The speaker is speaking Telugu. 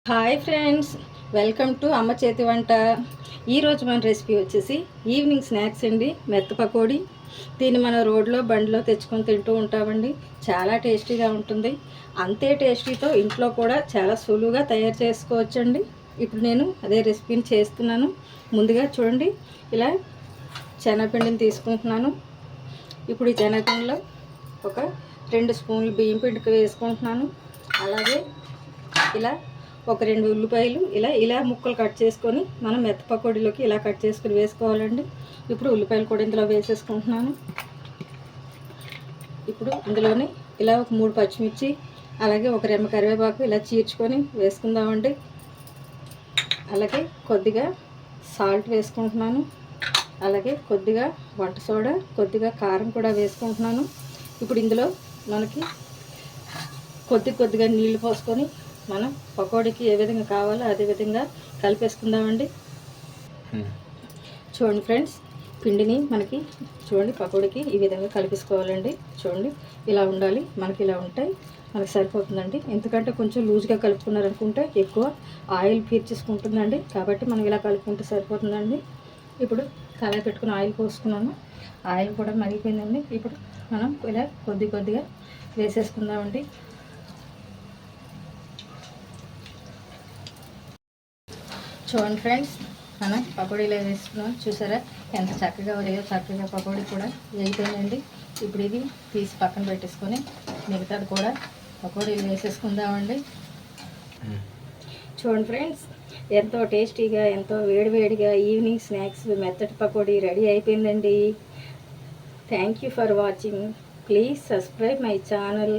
హాయ్ ఫ్రెండ్స్, వెల్కమ్ టు అమ్మ చేతి వంట. ఈరోజు మన రెసిపీ వచ్చేసి ఈవినింగ్ స్నాక్స్ అండి, మెత్త పకోడీ. దీన్ని మనం రోడ్లో బండిలో తెచ్చుకొని తింటూ ఉంటామండి. చాలా టేస్టీగా ఉంటుంది. అంతే టేస్టీతో ఇంట్లో కూడా చాలా సులువుగా తయారు చేసుకోవచ్చండి. ఇప్పుడు నేను అదే రెసిపీని చేస్తున్నాను. ముందుగా చూడండి, ఇలా శనగపిండిని తీసుకుంటున్నాను. ఇప్పుడు ఈ శనగపిండిలో ఒక 2 స్పూన్లు బియ్యం పిండికి వేసుకుంటున్నాను. అలాగే ఇలా ఒక 2 ఉల్లిపాయలు ఇలా ముక్కలు కట్ చేసుకొని మనం మెత్త పకోడీలోకి ఇలా కట్ చేసుకొని వేసుకోవాలండి. ఇప్పుడు ఉల్లిపాయలు కూడా ఇందులో వేసేసుకుంటున్నాను. ఇప్పుడు ఇందులోనే ఇలా ఒక 3 పచ్చిమిర్చి, అలాగే ఒక రెమ్మ కరివేపాకు ఇలా చీర్చుకొని వేసుకుందామండి. అలాగే కొద్దిగా సాల్ట్ వేసుకుంటున్నాను. అలాగే కొద్దిగా వంట సోడా, కొద్దిగా కారం కూడా వేసుకుంటున్నాను. ఇప్పుడు ఇందులో మనకి కొద్దిగా నీళ్లు పోసుకొని మనం పకోడీకి ఏ విధంగా కావాలో అదే విధంగా కలిపేసుకుందామండి. చూడండి ఫ్రెండ్స్, పిండిని మనకి చూడండి పకోడీకి ఈ విధంగా కలిపేసుకోవాలండి. చూడండి, ఇలా ఉండాలి. మనకి ఇలా ఉంటాయి, మనకి సరిపోతుందండి. ఎందుకంటే కొంచెం లూజ్గా కలుపుకున్నారనుకుంటే ఎక్కువ ఆయిల్ పీల్చేసుకుంటుందండి. కాబట్టి మనం ఇలా కలుపుకుంటే సరిపోతుందండి. ఇప్పుడు కళాయి పెట్టుకుని ఆయిల్ పోసుకున్నాను. ఆయిల్ కూడా మరిగిపోయిందండి. ఇప్పుడు మనం ఇలా కొద్దిగా వేసేసుకుందామండి. చూడండి ఫ్రెండ్స్, మనం పకోడీలో వేసుకున్నాం. చూసారా ఎంత చక్కగా ఉదయం చక్కగా పకోడీ కూడా వేయిపోయిందండి. ఇప్పుడు ఇది తీసి పక్కన పెట్టేసుకొని మిగతాది కూడా పకోడీలు వేసేసుకుందామండి. చూడండి ఫ్రెండ్స్, ఎంతో టేస్టీగా, ఎంతో వేడివేడిగా ఈవినింగ్ స్నాక్స్ మెత్తటి పకోడీ రెడీ అయిపోయిందండి. Thank you for watching. Please subscribe my channel.